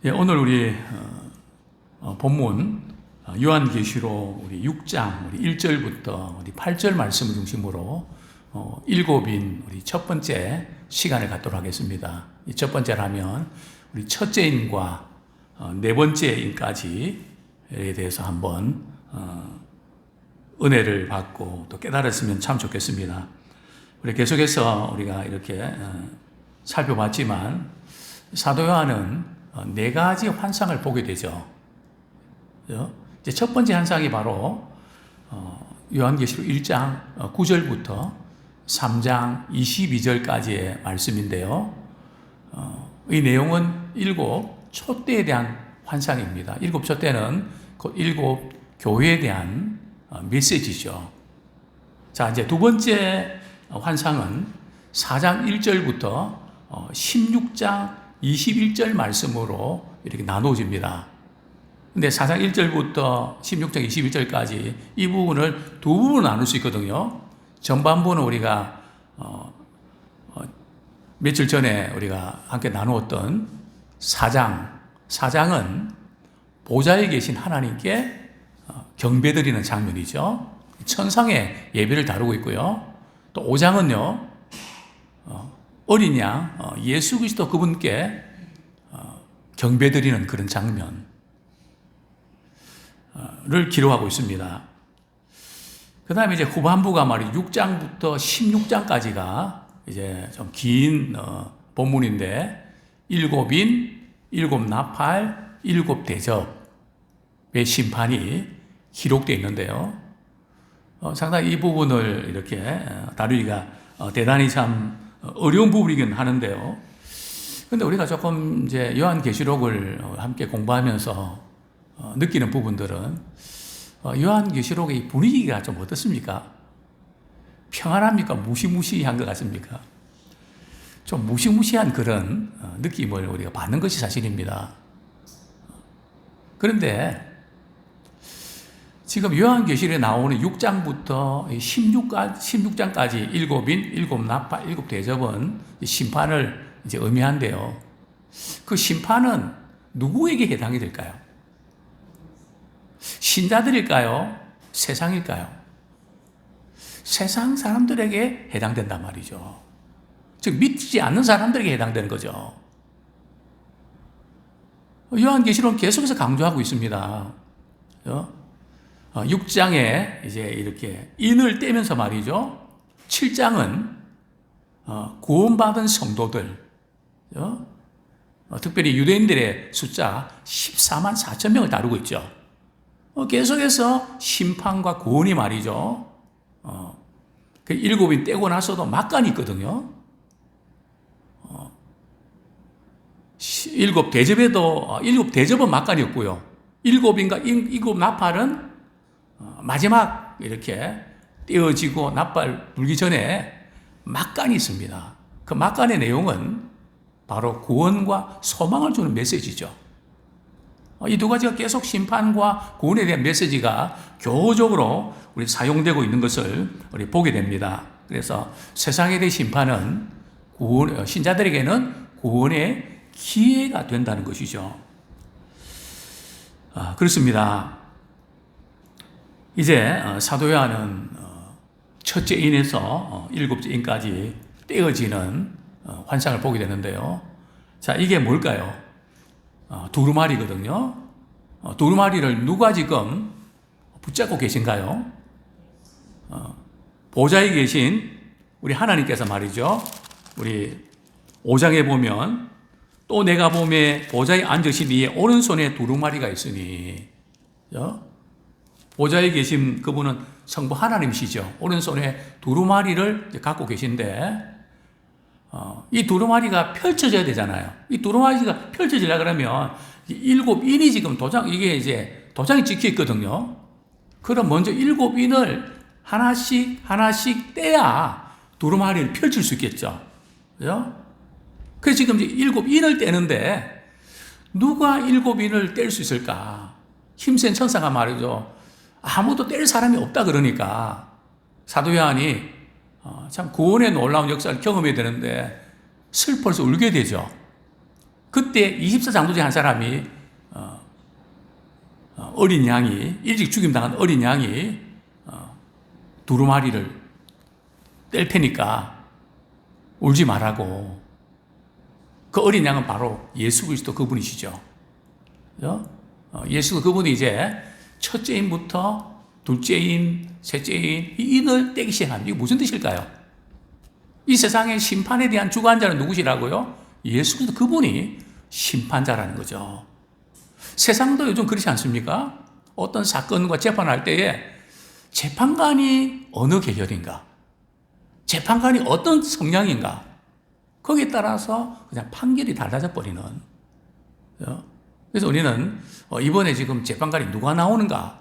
예, 오늘 우리 본문 요한계시록 우리 6장 우리 1절부터 우리 8절 말씀을 중심으로 일곱인 우리 첫 번째 시간을 갖도록 하겠습니다. 이 첫 번째라면 우리 첫째인과 네 번째인까지에 대해서 한번 은혜를 받고 또 깨달았으면 참 좋겠습니다. 우리 계속해서 우리가 이렇게 살펴봤지만 사도 요한은 네 가지 환상을 보게 되죠. 이제 첫 번째 환상이 바로 요한계시록 1장 9절부터 3장 22절까지의 말씀인데요. 이 내용은 일곱 촛대에 대한 환상입니다. 일곱 촛대는 그 일곱 교회에 대한 메시지죠. 자, 이제 두 번째 환상은 4장 1절부터 16장 21절 말씀으로 이렇게 나눠집니다. 근데 4장 1절부터 16장 21절까지 이 부분을 두 부분으로 나눌 수 있거든요. 전반부는 우리가 며칠 전에 우리가 함께 나누었던 4장은 보좌에 계신 하나님께 경배드리는 장면이죠. 천상의 예배를 다루고 있고요. 또 5장은요. 어린 양 예수 그리스도 그분께 경배드리는 그런 장면을 기록하고 있습니다. 그 다음에 이제 후반부가 말이 6장부터 16장까지가 이제 좀 긴 본문인데 일곱인, 일곱 나팔, 일곱 대접의 심판이 기록되어 있는데요. 상당히 이 부분을 이렇게 다루기가 대단히 참 어려운 부분이긴 하는데요. 근데 우리가 조금 이제 요한계시록을 함께 공부하면서 느끼는 부분들은 요한계시록의 분위기가 좀 어떻습니까? 평안합니까? 무시무시한 것 같습니까? 좀 무시무시한 그런 느낌을 우리가 받는 것이 사실입니다. 그런데 지금 요한계시록에 나오는 6장부터 16장까지 일곱인, 일곱 나팔, 일곱 대접은 심판을 이제 의미한데요. 그 심판은 누구에게 해당이 될까요? 신자들일까요? 세상일까요? 세상 사람들에게 해당된단 말이죠. 즉 믿지 않는 사람들에게 해당되는 거죠. 요한계시록은 계속해서 강조하고 있습니다. 6장에 이제 이렇게 인을 떼면서 말이죠. 7장은 구원받은 성도들, 특별히 유대인들의 숫자 14만 4천 명을 다루고 있죠. 계속해서 심판과 구원이 말이죠. 그 일곱인 떼고 나서도 막간이 있거든요. 일곱 대접은 막간이 없고요. 일곱인과 일곱 나팔은 마지막 이렇게 떼어지고 나팔 불기 전에 막간이 있습니다. 그 막간의 내용은 바로 구원과 소망을 주는 메시지죠. 이 두 가지가 계속 심판과 구원에 대한 메시지가 교호적으로 우리 사용되고 있는 것을 우리 보게 됩니다. 그래서 세상에 대한 심판은 신자들에게는 구원의 기회가 된다는 것이죠. 그렇습니다. 이제 사도 요한은 첫째 인에서 일곱째 인까지 떼어지는 환상을 보게 되는데요. 자, 이게 뭘까요? 두루마리거든요. 두루마리를 누가 지금 붙잡고 계신가요? 보좌에 계신 우리 하나님께서 말이죠. 우리 5장에 보면 또 내가 보매 보좌에 앉으신 이의 오른손에 두루마리가 있으니, 보좌에 계신 그분은 성부 하나님이시죠. 오른손에 두루마리를 갖고 계신데, 이 두루마리가 펼쳐져야 되잖아요. 이 두루마리가 펼쳐지려 그러면 일곱 인이 지금 이게 이제 도장이 찍혀 있거든요. 그럼 먼저 일곱 인을 하나씩 떼야 두루마리를 펼칠 수 있겠죠. 그죠? 그래서 지금 이제 일곱 인을 떼는데 누가 일곱 인을 뗄 수 있을까? 힘센 천사가 말이죠. 아무도 뗄 사람이 없다 그러니까 사도 요한이 참 구원의 놀라운 역사를 경험해야 되는데 슬퍼서 울게 되죠. 그때 24장로 중에 한 사람이 어린 양이 일찍 죽임당한 어린 양이 두루마리를 뗄 테니까 울지 말라고. 그 어린 양은 바로 예수 그리스도 그분이시죠. 예수 그분이 이제 첫째인부터 둘째인, 셋째인 인을 떼기 시작합니다. 이게 무슨 뜻일까요? 이 세상의 심판에 대한 주관자는 누구시라고요? 예수 그리스도 그분이 심판자라는 거죠. 세상도 요즘 그렇지 않습니까? 어떤 사건과 재판할 때에 재판관이 어느 계열인가? 재판관이 어떤 성향인가? 거기에 따라서 그냥 판결이 달라져 버리는. 그래서 우리는 이번에 지금 재판관이 누가 나오는가?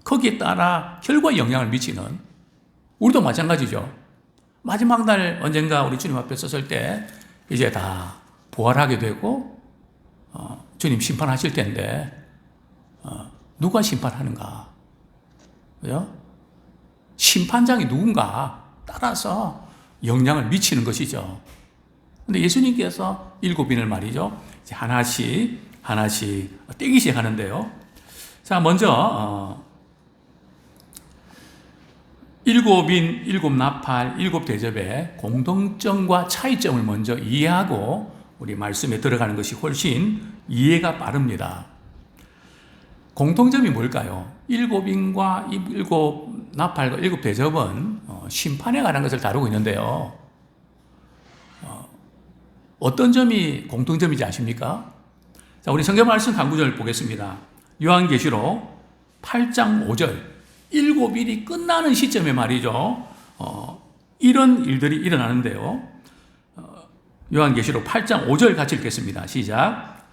거기에 따라 결과에 영향을 미치는, 우리도 마찬가지죠. 마지막 날 언젠가 우리 주님 앞에 섰을 때 이제 다 부활하게 되고 주님 심판하실 텐데 누가 심판하는가? 그죠? 심판장이 누군가 따라서 영향을 미치는 것이죠. 근데 예수님께서 7인을 말이죠, 이제 하나씩 떼기 시작하는데요. 자, 먼저 7인, 7나팔, 7대접의 공통점과 차이점을 먼저 이해하고 우리 말씀에 들어가는 것이 훨씬 이해가 빠릅니다. 공통점이 뭘까요? 7인과 7나팔과 7대접은 심판에 관한 것을 다루고 있는데요. 어떤 점이 공통점이지 아십니까? 자, 우리 성경 말씀 한 구절 보겠습니다. 요한계시록 8장 5절. 7일이 끝나는 시점에 말이죠. 이런 일들이 일어나는데요. 요한계시록 8장 5절 같이 읽겠습니다. 시작.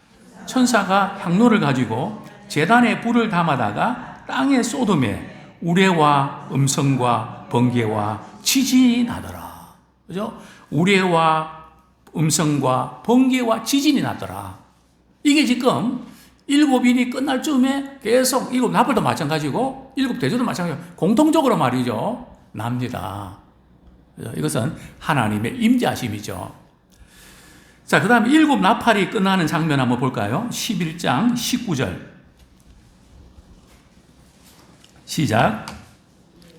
천사가 향로를 가지고 제단에 불을 담아다가 땅에 쏟음에 우레와 음성과 번개와 지진이 나더라. 그죠? 우레와 음성과 번개와 지진이 나더라. 이게 지금 7일이 끝날 쯤에 계속 7나팔도 마찬가지고 7대접도 마찬가지고 공통적으로 말이죠, 납니다. 이것은 하나님의 임재하심이죠. 자, 그 다음에 7나팔이 끝나는 장면 한번 볼까요? 11장 19절 시작.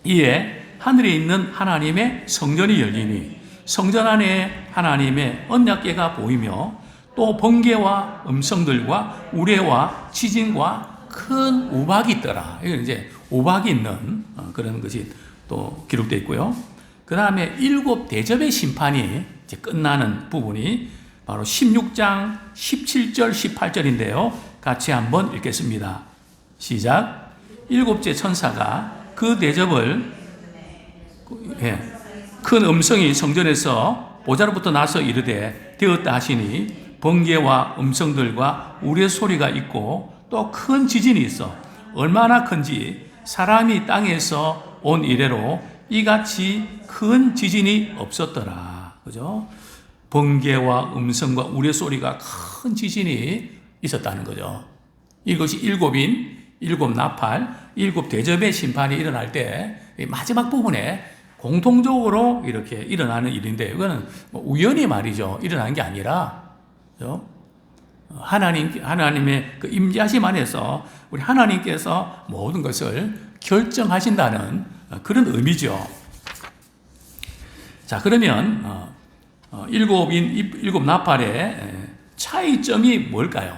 이에 하늘에 있는 하나님의 성전이 열리니 성전 안에 하나님의 언약궤가 보이며 또 번개와 음성들과 우레와 지진과 큰 우박이 있더라. 이건 이제 우박이 있는 그런 것이 또 기록되어 있고요. 그 다음에 7대접의 심판이 이제 끝나는 부분이 바로 16장 17절 18절인데요. 같이 한번 읽겠습니다. 시작. 7째 천사가 그 대접을 큰 음성이 성전에서 보좌로부터 나서 이르되 되었다 하시니 번개와 음성들과 우레 소리가 있고 또 큰 지진이 있어 얼마나 큰지 사람이 땅에서 온 이래로 이같이 큰 지진이 없었더라. 그죠? 번개와 음성과 우레 소리가 큰 지진이 있었다는 거죠. 이것이 7인, 7나팔, 7대접의 심판이 일어날 때 마지막 부분에 공통적으로 이렇게 일어나는 일인데, 이거는 우연히 말이죠, 일어난 게 아니라 하나님의 그 임재하심 안에서 우리 하나님께서 모든 것을 결정하신다는 그런 의미죠. 자, 그러면 7인, 7나팔의 차이점이 뭘까요?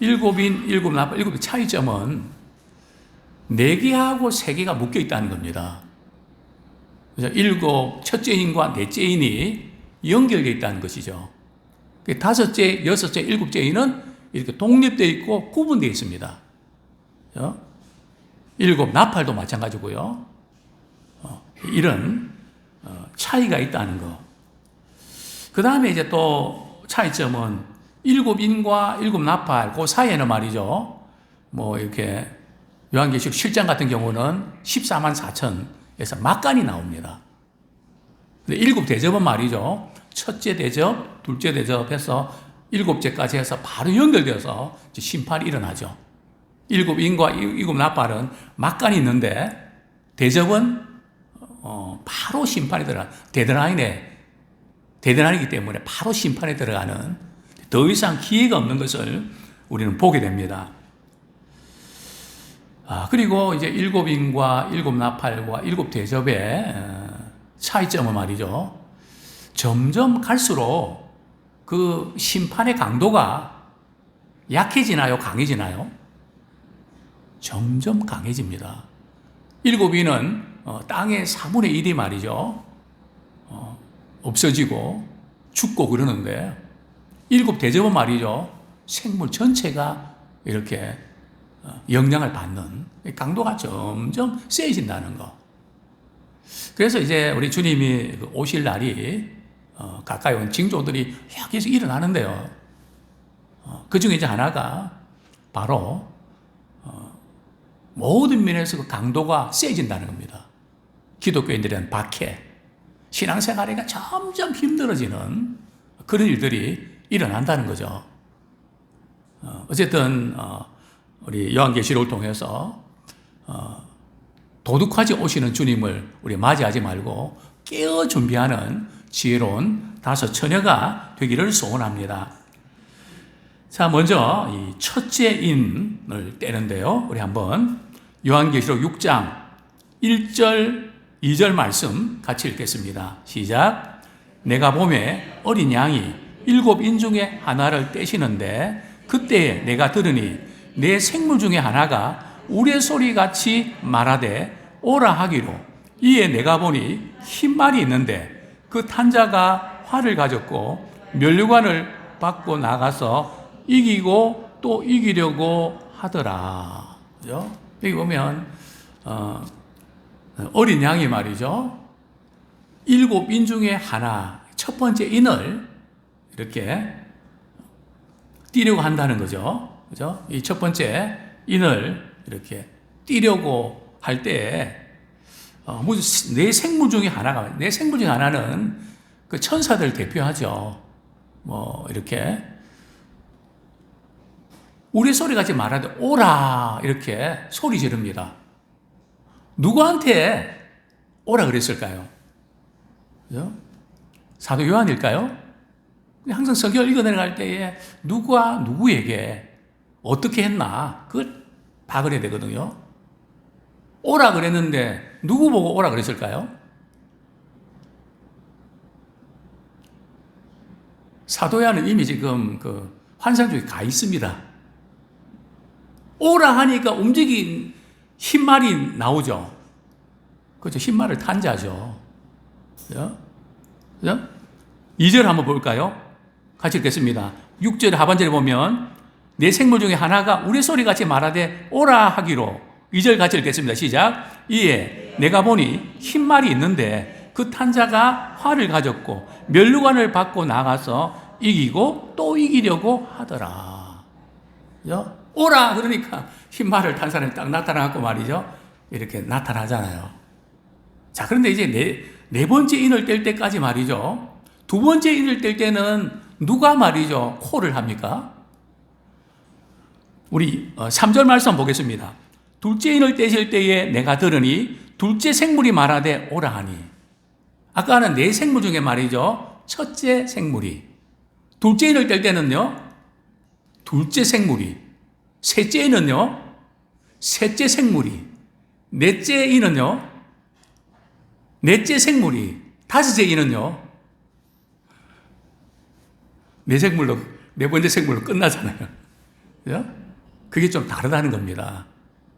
7인, 7나팔, 7의 차이점은 4개하고 3개가 묶여 있다는 겁니다. 그래서 7, 첫째 인과 넷째 인이 연결되어 있다는 것이죠. 5째, 6째, 7째 인은 이렇게 독립되어 있고 구분되어 있습니다. 7나팔도 마찬가지고요. 이런 차이가 있다는 거. 그 다음에 이제 또 차이점은 7인과 7나팔 그 사이에는 말이죠, 뭐 이렇게 요한계시록 7장 같은 경우는 14만 4천에서 막간이 나옵니다. 근데 7대접은 말이죠, 첫째 대접, 둘째 대접해서 7째까지 해서 바로 연결되어서 심판이 일어나죠. 7인과 7나팔은 막간이 있는데 대접은 바로 심판이 들어가, 데드라인에 대단하기 때문에 바로 심판에 들어가는 더 이상 기회가 없는 것을 우리는 보게 됩니다. 그리고 이제 일곱 인과 일곱 나팔과 일곱 대접의 차이점은 말이죠. 점점 갈수록 그 심판의 강도가 약해지나요? 강해지나요? 점점 강해집니다. 일곱 인은 땅의 4분의 1이 말이죠. 없어지고 죽고 그러는데 일곱 대접은 말이죠. 생물 전체가 이렇게 영향을 받는 강도가 점점 세진다는 거. 그래서 이제 우리 주님이 오실 날이 가까이 온 징조들이 계속 일어나는데요. 그 중에 이제 하나가 바로 모든 면에서 그 강도가 세진다는 겁니다. 기독교인들에 대한 박해, 신앙생활이 점점 힘들어지는 그런 일들이 일어난다는 거죠. 어쨌든 우리 요한계시록을 통해서 도둑하지 오시는 주님을 우리 맞이하지 말고 깨어 준비하는 지혜로운 다섯 처녀가 되기를 소원합니다. 자, 먼저 이 첫째 인을 떼는데요. 우리 한번 요한계시록 6장 1절, 2절 말씀 같이 읽겠습니다. 시작. 내가 보매 어린 양이 일곱 인 중에 하나를 떼시는데 그때에 내가 들으니 내 생물 중에 하나가 우레소리같이 말하되 오라 하기로 이에 내가 보니 흰 말이 있는데 그 탄자가 활을 가졌고 면류관을 받고 나가서 이기고 또 이기려고 하더라. 그죠? 여기 보면 어린 양이 말이죠. 일곱 인 중에 하나, 첫 번째 인을 이렇게 띄려고 한다는 거죠. 그죠? 이 첫 번째 인을 이렇게 띄려고 할 때, 내 생물 중에 하나가, 내 생물 중에 하나는 그 천사들 대표하죠. 이렇게. 우리 소리 같이 말하되, 오라! 이렇게 소리 지릅니다. 누구한테 오라 그랬을까요? 그죠? 사도 요한일까요? 항상 성경을 읽어내려갈 때에 누가 누구에게 어떻게 했나 그걸 파악을 해야 되거든요. 오라 그랬는데 누구 보고 오라 그랬을까요? 사도 요한은 이미 지금 그 환상 중에 가 있습니다. 오라 하니까 움직인 흰말이 나오죠. 그렇죠. 흰말을 탄자죠. 그죠? 그죠? 2절 한번 볼까요? 같이 읽겠습니다. 6절 하반절에 보면 내 생물 중에 하나가 우레소리같이 말하되 오라 하기로 2절 같이 읽겠습니다. 시작. 이에 내가 보니 흰말이 있는데 그 탄자가 활을 가졌고 면류관을 받고 나가서 이기고 또 이기려고 하더라. 그죠? 오라 그러니까 흰말을 탄 사람이 딱 나타나고 말이죠. 이렇게 나타나잖아요. 자, 그런데 이제 네 번째 인을 뗄 때까지 말이죠. 두 번째 인을 뗄 때는 누가 말이죠? 코를 합니까? 우리 3절 말씀 보겠습니다. 둘째 인을 떼실 때에 내가 들으니 둘째 생물이 말하되 오라 하니. 아까는 네 생물 중에 말이죠. 첫째 생물이. 둘째 인을 뗄 때는요. 둘째 생물이. 셋째 인은요. 셋째 생물이. 넷째 인은요. 넷째 생물이. 다섯째 인은요. 네 번째 생물로 끝나잖아요. 그죠? 그게 좀 다르다는 겁니다.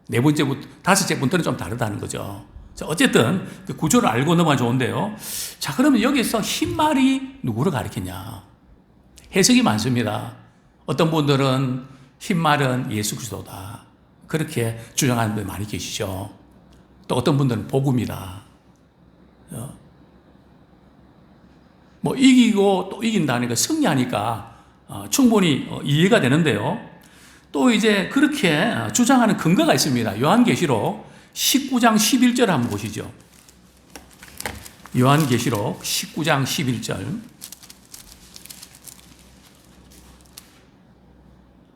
네 번째부터, 다섯째부터는 좀 다르다는 거죠. 자, 어쨌든, 그 구조를 알고 넘어가 좋은데요. 자, 그러면 여기서 흰말이 누구를 가리키냐? 해석이 많습니다. 어떤 분들은 흰말은 예수 그리스도다. 그렇게 주장하는 분들 많이 계시죠. 또 어떤 분들은 복음이다. 이기고 또 이긴다니까 승리하니까 충분히 이해가 되는데요. 또 이제 그렇게 주장하는 근거가 있습니다. 요한계시록 19장 11절 한번 보시죠. 요한계시록 19장 11절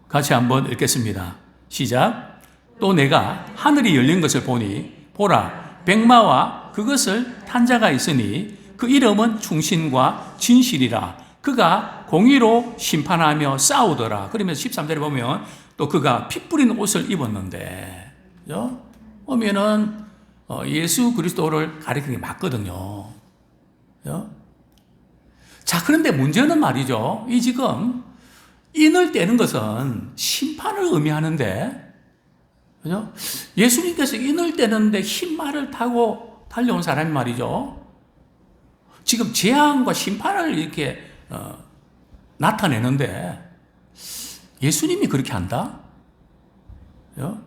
같이 한번 읽겠습니다. 시작. 또 내가 하늘이 열린 것을 보니 보라 백마와 그것을 탄 자가 있으니 그 이름은 충신과 진실이라. 그가 공의로 심판하며 싸우더라. 그러면서 13절에 보면 또 그가 피 뿌린 옷을 입었는데, 그죠? 보면은 예수 그리스도를 가리키는 게 맞거든요. 그죠? 자, 그런데 문제는 말이죠. 이 지금 인을 떼는 것은 심판을 의미하는데, 그죠? 예수님께서 인을 떼는데 흰말을 타고 달려온 사람이 말이죠. 지금 재앙과 심판을 이렇게 나타내는데 예수님이 그렇게 한다? 그죠?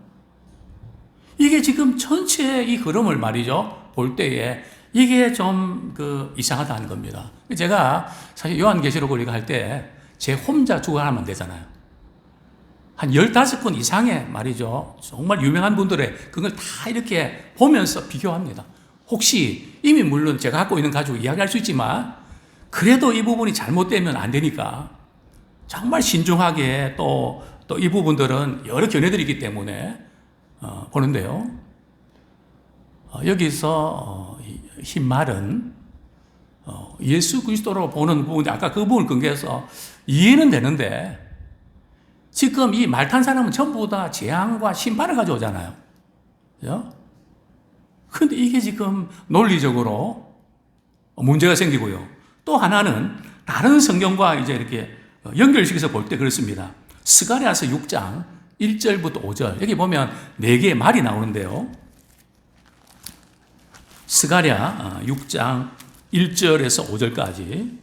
이게 지금 전체 이 흐름을 말이죠. 볼 때에 이게 좀 이상하다는 겁니다. 제가 사실 요한계시록 우리가 할 때 제 혼자 주관하면 되잖아요. 한 15분 이상의 말이죠. 정말 유명한 분들의 그걸 다 이렇게 보면서 비교합니다. 혹시 이미 물론 제가 갖고 있는 가지고 이야기할 수 있지만 그래도 이 부분이 잘못되면 안 되니까 정말 신중하게 또 이 부분들은 여러 견해들이 있기 때문에 보는데요. 여기서 흰 말은 예수 그리스도로 보는 부분인데 아까 그 부분을 근거해서 이해는 되는데 지금 이 말 탄 사람은 전부 다 재앙과 심판을 가져오잖아요. 그죠? 근데 이게 지금 논리적으로 문제가 생기고요. 또 하나는 다른 성경과 이제 이렇게 연결시켜서 볼 때 그렇습니다. 스가랴서 6장 1절부터 5절. 여기 보면 4개의 말이 나오는데요. 스가랴 6장 1절에서 5절까지.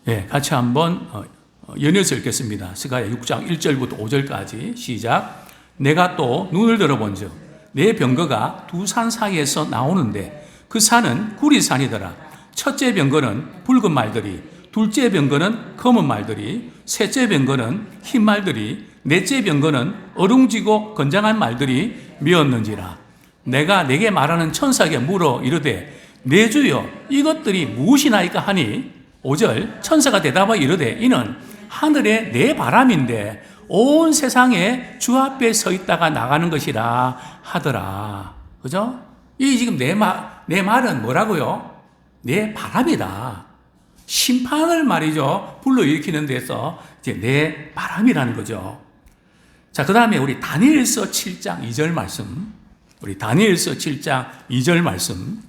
예, 같이 한번 연이어서 읽겠습니다. 스가랴 6장 1절부터 5절까지 시작. 내가 또 눈을 들어본즉 내 병거가 두 산 사이에서 나오는데 그 산은 구리산이더라. 첫째 병거는 붉은 말들이, 둘째 병거는 검은 말들이, 셋째 병거는 흰 말들이, 넷째 병거는 어룽지고 건장한 말들이 미었는지라. 내가 내게 말하는 천사에게 물어 이르되 내 주여 이것들이 무엇이나이까 하니 5절 천사가 대답하여 이르되 이는 하늘의 내 바람인데 온 세상에 주 앞에 서 있다가 나가는 것이라 하더라. 그죠? 이 지금 내 말은 뭐라고요? 내 바람이다. 심판을 말이죠. 불러일으키는 데서 이제 내 바람이라는 거죠. 자, 그 다음에 우리 다니엘서 7장 2절 말씀. 우리 다니엘서 7장 2절 말씀.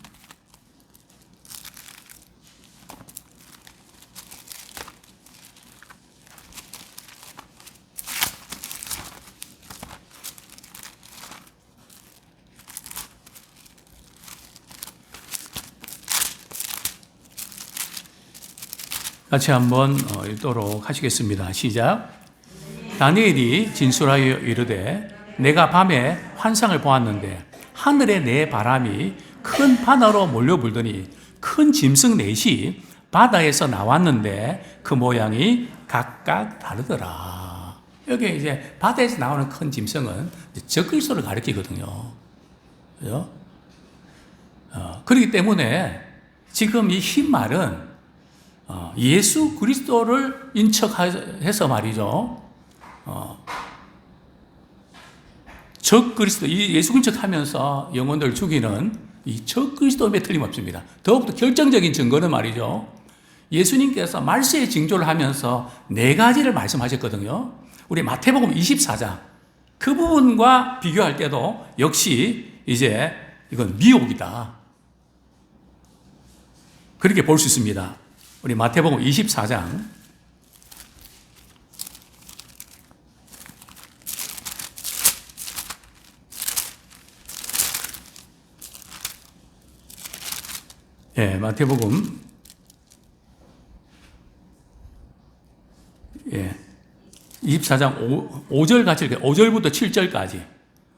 같이 한번 읽도록 하시겠습니다. 시작. 다니엘이 진술하여 이르되 내가 밤에 환상을 보았는데 하늘에 내 바람이 큰 바다로 몰려 불더니 큰 짐승 넷이 바다에서 나왔는데 그 모양이 각각 다르더라. 여기 이제 바다에서 나오는 큰 짐승은 적그리스도를 가리키거든요. 그죠? 그렇기 때문에 지금 이 흰 말은 예수 그리스도를 인척해서 말이죠. 적 그리스도, 이 예수 인척하면서 영혼들 죽이는 이 적 그리스도에 틀림없습니다. 더욱더 결정적인 증거는 말이죠. 예수님께서 말세의 징조를 하면서 4가지를 말씀하셨거든요. 우리 마태복음 24장 그 부분과 비교할 때도 역시 이제 이건 미혹이다. 그렇게 볼 수 있습니다. 우리 마태복음 24장 마태복음 24장 5절 같이 5절부터 7절까지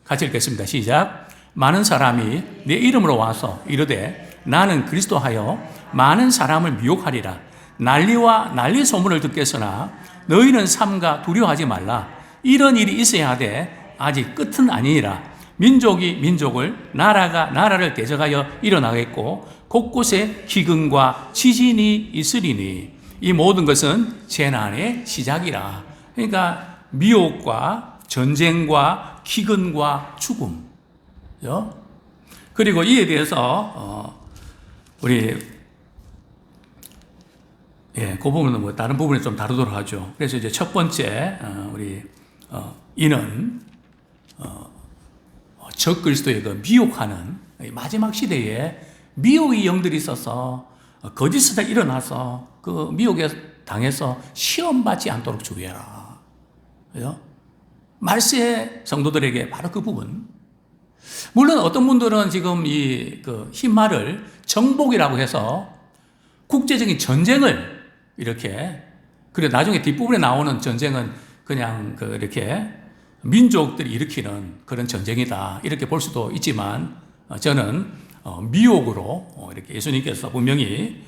같이 읽겠습니다. 시작. 많은 사람이 내 이름으로 와서 이르되 나는 그리스도하여 많은 사람을 미혹하리라. 난리와 난리 소문을 듣겠으나 너희는 삼가 두려워하지 말라. 이런 일이 있어야 하되 아직 끝은 아니니라. 민족이 민족을, 나라가 나라를 대적하여 일어나겠고 곳곳에 기근과 지진이 있으리니 이 모든 것은 재난의 시작이라. 그러니까 미혹과 전쟁과 기근과 죽음. 그리고 이에 대해서 우리 그 부분은 뭐 다른 부분에 좀 다루도록 하죠. 그래서 이제 첫 번째 우리 이는 적그리스도의 그 미혹하는 마지막 시대에 미혹의 영들이 있어서 거짓이 일어나서 그 미혹에 당해서 시험 받지 않도록 주의해라. 말세 성도들에게 바로 그 부분. 물론 어떤 분들은 지금 그 흰말을 정복이라고 해서 국제적인 전쟁을 이렇게, 그리고 나중에 뒷부분에 나오는 전쟁은 그냥 이렇게 민족들이 일으키는 그런 전쟁이다, 이렇게 볼 수도 있지만, 저는 미혹으로 이렇게 예수님께서 분명히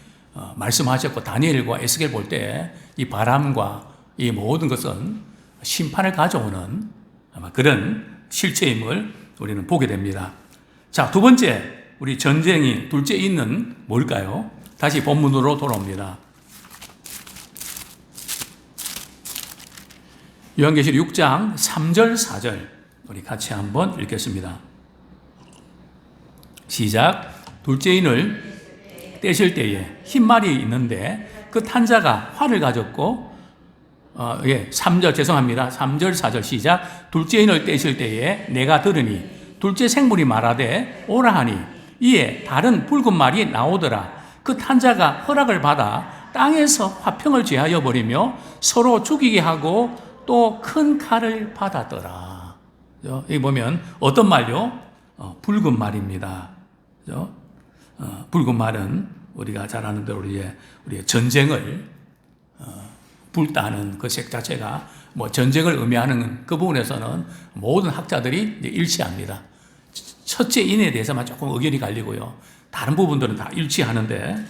말씀하셨고, 다니엘과 에스겔 볼 때 이 바람과 이 모든 것은 심판을 가져오는 아마 그런 실체임을 우리는 보게 됩니다. 자, 두 번째, 우리 전쟁이 둘째 있는 뭘까요? 다시 본문으로 돌아옵니다. 요한계시록 6장 3절 4절 우리 같이 한번 읽겠습니다. 시작. 둘째 인을 떼실 때에 흰 말이 있는데 그 탄자가 활을 가졌고 3절 죄송합니다. 3절 4절 시작. 둘째 인을 떼실 때에 내가 들으니 둘째 생물이 말하되 오라 하니 이에 다른 붉은 말이 나오더라. 그 탄자가 허락을 받아 땅에서 화평을 제하여 버리며 서로 죽이게 하고 또 큰 칼을 받았더라. 여기 보면 어떤 말요? 붉은 말입니다. 붉은 말은 우리가 잘 아는 대로 우리의 전쟁을 불따는 그 색 자체가 뭐 전쟁을 의미하는 그 부분에서는 모든 학자들이 일치합니다. 첫째 인에 대해서만 조금 의견이 갈리고요. 다른 부분들은 다 일치하는데,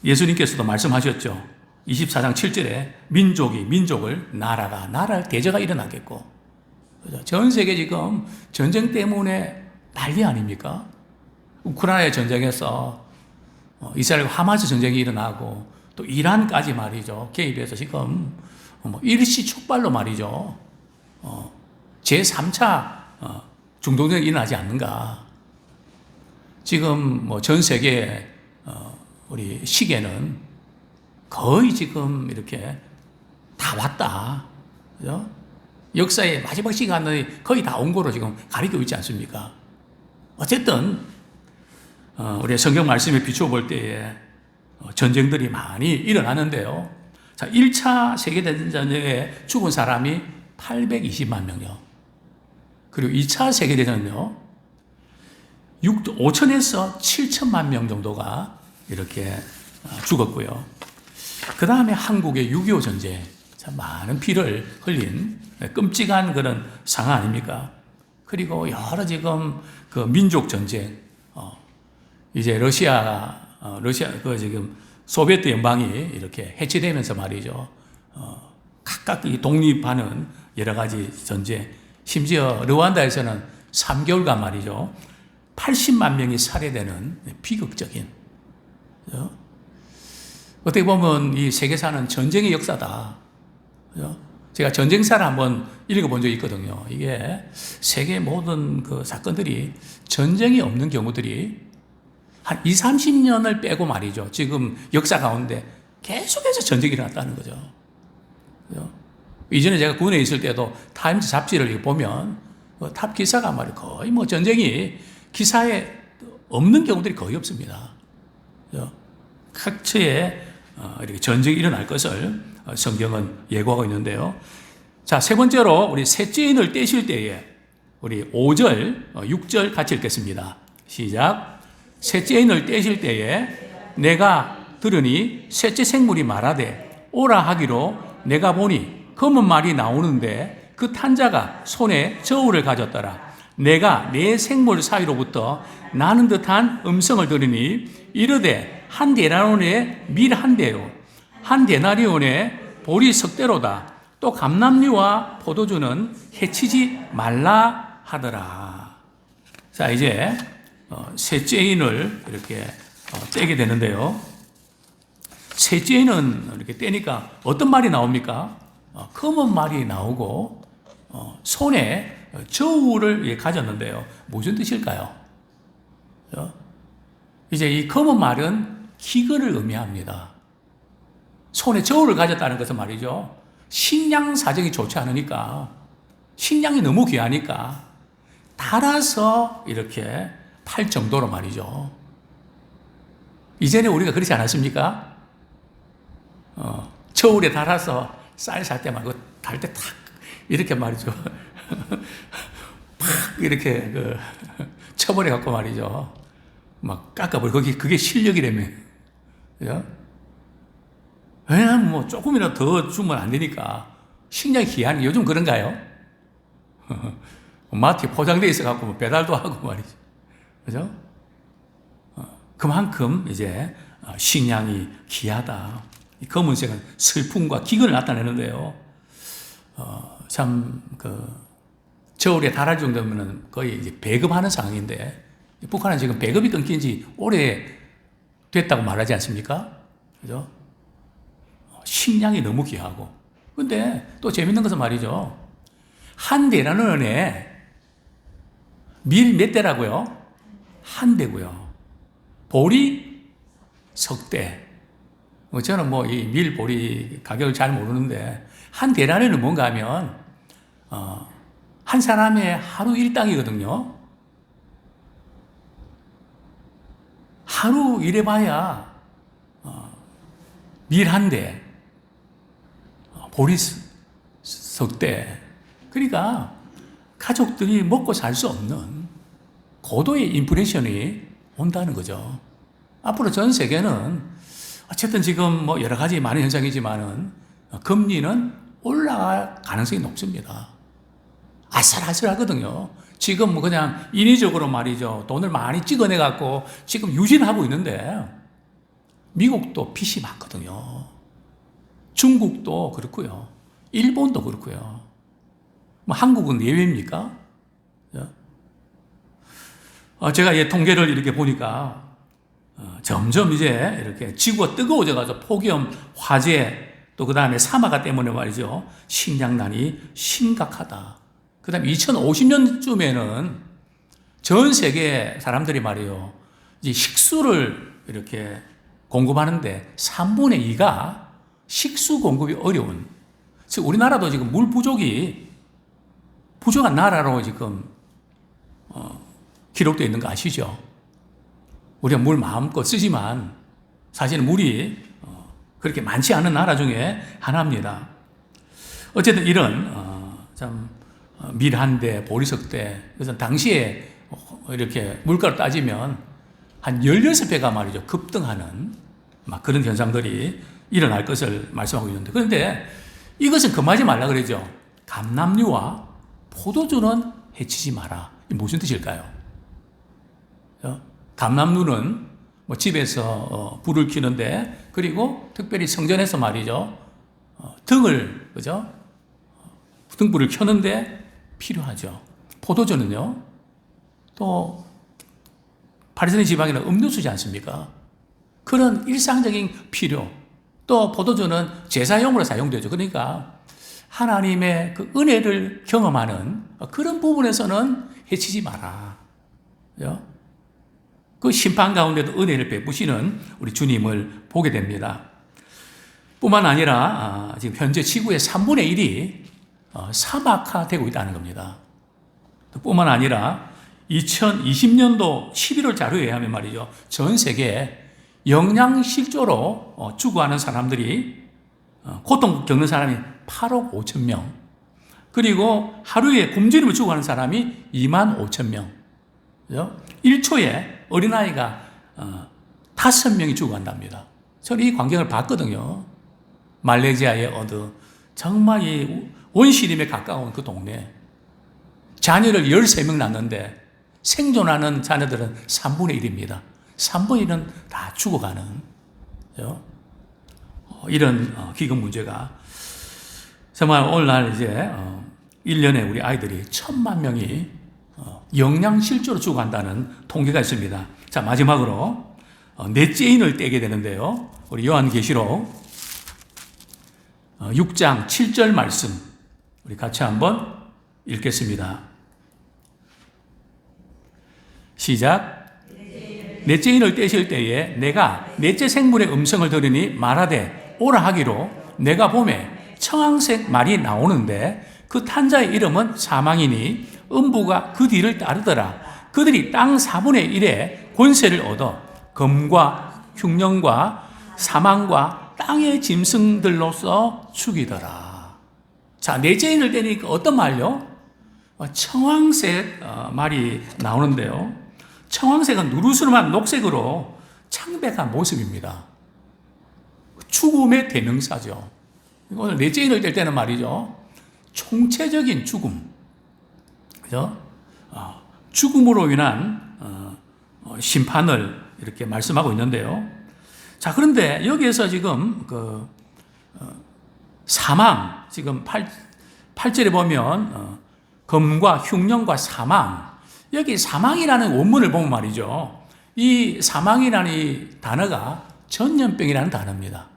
예수님께서도 말씀하셨죠. 24장 7절에 민족이 민족을, 나라가 나라를 대적가 일어나겠고, 전 세계 지금 전쟁 때문에 난리 아닙니까? 우크라이나 전쟁에서 이스라엘과 하마스 전쟁이 일어나고 또 이란까지 말이죠. 개입해서 지금 일시촉발로 말이죠. 제3차 중동전이 일어나지 않는가. 지금 전 세계 우리 시계는 거의 지금 이렇게 다 왔다. 그죠? 역사의 마지막 시간이 거의 다 온 거로 지금 가리키고 있지 않습니까? 어쨌든 우리 성경 말씀에 비추어 볼 때에 전쟁들이 많이 일어나는데요. 자, 1차 세계대전에 죽은 사람이 820만 명이요. 그리고 2차 세계대전은요, 5천에서 7천만 명 정도가 이렇게 죽었고요. 그 다음에 한국의 6.25 전쟁, 참 많은 피를 흘린 끔찍한 그런 상황 아닙니까? 그리고 여러 지금 그 민족 전쟁, 이제 러시아 지금 소비에트 연방이 이렇게 해체되면서 말이죠. 각각 이 독립하는 여러 가지 전쟁, 심지어 르완다에서는 3개월간 말이죠. 80만 명이 살해되는 비극적인, 어떻게 보면 이 세계사는 전쟁의 역사다. 제가 전쟁사를 한번 읽어본 적이 있거든요. 이게 세계 모든 그 사건들이 전쟁이 없는 경우들이 한 20, 30년을 빼고 말이죠. 지금 역사 가운데 계속해서 전쟁이 일어났다는 거죠. 이전에 제가 군에 있을 때도 타임즈 잡지를 보면 탑 기사가 말이에요. 거의 전쟁이 기사에 없는 경우들이 거의 없습니다. 각처에 이렇게 전쟁이 일어날 것을 성경은 예고하고 있는데요. 자, 세 번째로 우리 셋째 인을 떼실 때에 우리 5절, 6절 같이 읽겠습니다. 시작. 셋째 인을 떼실 때에 내가 들으니 셋째 생물이 말하되 오라 하기로 내가 보니 검은 말이 나오는데 그 탄자가 손에 저울을 가졌더라. 내가 네 생물 사이로부터 나는 듯한 음성을 들으니 이르되 한 데나리온에 밀 한 대요 한 데나리온에 보리 석대로다. 또 감람류와 포도주는 해치지 말라 하더라. 자, 이제 셋째 인을 이렇게 떼게 되는데요. 셋째 인은 이렇게 떼니까 어떤 말이 나옵니까? 검은 말이 나오고 손에 저울을 가졌는데요. 무슨 뜻일까요? 이제 이 검은 말은 기근을 의미합니다. 손에 저울을 가졌다는 것은 말이죠. 식량 사정이 좋지 않으니까, 식량이 너무 귀하니까 달아서 이렇게 팔 정도로 말이죠. 이전에 우리가 그렇지 않았습니까? 저울에 달아서 쌀 살 때 말고 달 때 탁 이렇게 말이죠. 팍 이렇게 쳐버려 갖고 말이죠. 막 깎아버려. 그게 실력이라며. 그죠? 왜냐면 뭐 조금이라도 더 주면 안 되니까. 식량이 귀하니 요즘 그런가요? 마트에 포장되어 있어갖고 뭐 배달도 하고 말이죠. 그죠? 그만큼 이제 식량이 귀하다. 이 검은색은 슬픔과 기근을 나타내는데요. 참, 저울에 달할 정도면 거의 이제 배급하는 상황인데, 북한은 지금 배급이 끊긴 지 오래 됐다고 말하지 않습니까? 그죠? 식량이 너무 귀하고. 근데 또 재밌는 것은 말이죠. 한 대라는 은에 밀 몇 대라고요? 한 대고요. 보리 석 대. 저는 뭐 이 밀, 보리 가격을 잘 모르는데, 한 대라는 뭔가 하면, 한 사람의 하루 일당이거든요. 하루 일해봐야, 밀 한 대, 보리 석 대. 그러니까, 가족들이 먹고 살 수 없는 고도의 인플레이션이 온다는 거죠. 앞으로 전 세계는 어쨌든 지금 뭐 여러 가지 많은 현상이지만은 금리는 올라갈 가능성이 높습니다. 아슬아슬하거든요. 지금 뭐 그냥 인위적으로 말이죠. 돈을 많이 찍어내 갖고 지금 유진하고 있는데 미국도 빚이 많거든요. 중국도 그렇고요. 일본도 그렇고요. 뭐 한국은 예외입니까? 제가 이 통계를 이렇게 보니까 점점 이제 이렇게 지구가 뜨거워져가지고 폭염, 화재, 또 그 다음에 사마가 때문에 말이죠. 식량난이 심각하다. 그 다음에 2050년쯤에는 전 세계 사람들이 말이요. 이제 식수를 이렇게 공급하는데 3분의 2가 식수 공급이 어려운. 즉, 우리나라도 지금 물 부족한 나라로 지금, 기록되어 있는 거 아시죠? 우리가 물 마음껏 쓰지만 사실은 물이 그렇게 많지 않은 나라 중에 하나입니다. 어쨌든 이런 밀 한 대, 보리석 대, 그래서 당시에 이렇게 물가를 따지면 한 16배가 말이죠. 급등하는 막 그런 현상들이 일어날 것을 말씀하고 있는데, 그런데 이것은 금하지 말라 그러죠. 감람류와 포도주는 해치지 마라. 이게 무슨 뜻일까요? 감람류는 뭐 집에서 불을 켜는데, 그리고 특별히 성전에서 말이죠. 등을, 그죠? 등불을 켜는데 필요하죠. 포도주는요, 또 파리선의 지방에는 음료수지 않습니까? 그런 일상적인 필요. 또 포도주는 제사용으로 사용되죠. 그러니까 하나님의 그 은혜를 경험하는 그런 부분에서는 해치지 마라. 그죠? 그 심판 가운데도 은혜를 베푸시는 우리 주님을 보게 됩니다. 뿐만 아니라 지금 현재 지구의 3분의 1이 사막화되고 있다는 겁니다. 뿐만 아니라 2020년도 11월 자료에 의하면 말이죠. 전 세계에 영양실조로 죽어가는 사람들이, 고통 겪는 사람이 8억 5천 명, 그리고 하루에 굶주림을 죽어가는 사람이 2만 5천 명. 그죠? 1초에 어린아이가 5명이 죽어간답니다. 저는 이 광경을 봤거든요. 말레이시아의 어느 정말 이 원시림에 가까운 그 동네. 자녀를 13명 낳는데 생존하는 자녀들은 3분의 1입니다. 3분의 1은 다 죽어가는, 그죠? 이런 기근 문제가 정말 오늘날 이제 1년에 우리 아이들이 1,000만 명이 영양실조로 죽어간다는 통계가 있습니다. 자, 마지막으로 넷째 인을 떼게 되는데요. 우리 요한계시록 6장 7절 말씀 우리 같이 한번 읽겠습니다. 시작. 넷째 인을 떼실 때에 내가 넷째 생물의 음성을 들으니 말하되 오라 하기로 내가 봄에 청황색 말이 나오는데 그 탄자의 이름은 사망이니 음부가 그 뒤를 따르더라. 그들이 땅 4분의 1의 권세를 얻어 검과 흉년과 사망과 땅의 짐승들로서 죽이더라. 자, 넷째 인을 떼니까 어떤 말요? 청황색 말이 나오는데요. 청황색은 누르스름한 녹색으로 창백한 모습입니다. 죽음의 대명사죠. 오늘 넷째 인을 뗄 때는 말이죠. 총체적인 죽음, 그죠? 죽음으로 인한 심판을 이렇게 말씀하고 있는데요. 자, 그런데 여기에서 지금 사망, 지금 8절에 보면 검과 흉년과 사망, 여기 사망이라는 원문을 보면 말이죠. 이 사망이라는 이 단어가 전염병이라는 단어입니다.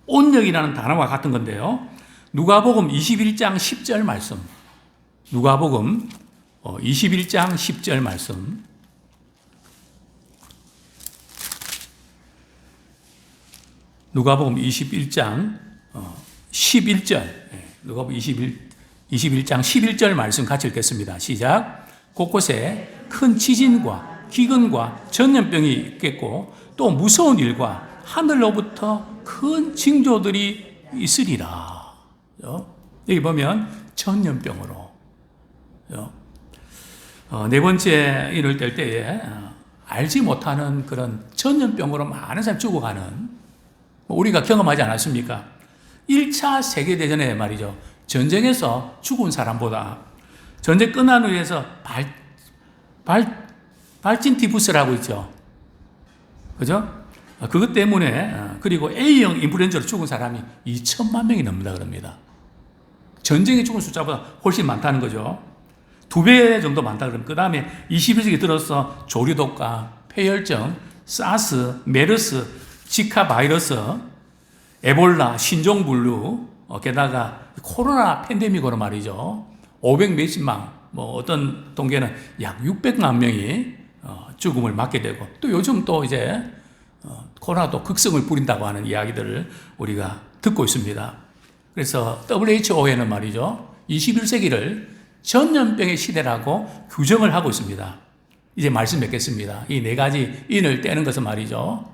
온역이라는 단어와 같은 건데요. 누가복음 21장 10절 말씀. 누가복음 21장 10절 말씀. 누가복음 21장 11절. 누가복음 21장 11절 말씀 같이 읽겠습니다. 시작. 곳곳에 큰 지진과 기근과 전염병이 있겠고 또 무서운 일과 하늘로부터 큰 징조들이 있으리라. 여기 보면 전염병으로. 네 번째 일을 뗄 때에 알지 못하는 그런 전염병으로 많은 사람이 죽어가는, 우리가 경험하지 않았습니까? 1차 세계대전에 말이죠. 전쟁에서 죽은 사람보다 전쟁 끝난 후에서 발진 티푸스라고 있죠. 그죠? 그것 때문에, 그리고 A형 인플루엔자로 죽은 사람이 2천만 명이 넘는다 그럽니다. 전쟁에 죽은 숫자보다 훨씬 많다는 거죠. 2배 정도 많다 그럽니다. 그 다음에 21세기 들어서 조류독감, 폐혈증, 사스, 메르스, 지카 바이러스, 에볼라, 신종블루, 게다가 코로나 팬데믹으로 말이죠. 500 몇십만, 어떤 통계는 약 600만 명이 죽음을 맞게 되고, 또 요즘 또 이제 코로나도 극성을 부린다고 하는 이야기들을 우리가 듣고 있습니다. 그래서 WHO에는 말이죠. 21세기를 전염병의 시대라고 규정을 하고 있습니다. 이제 말씀 맺겠습니다. 이 네 가지 인을 떼는 것은 말이죠.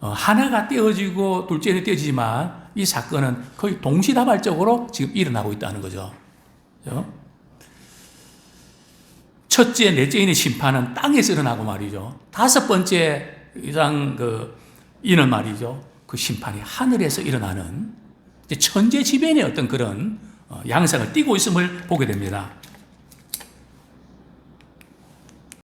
하나가 떼어지고 둘째는 떼어지지만 이 사건은 거의 동시다발적으로 지금 일어나고 있다는 거죠. 첫째, 넷째 인의 심판은 땅에서 일어나고 말이죠. 다섯 번째 이상 인은 말이죠. 그 심판이 하늘에서 일어나는 천재지변의 어떤 그런 양상을 띠고 있음을 보게 됩니다.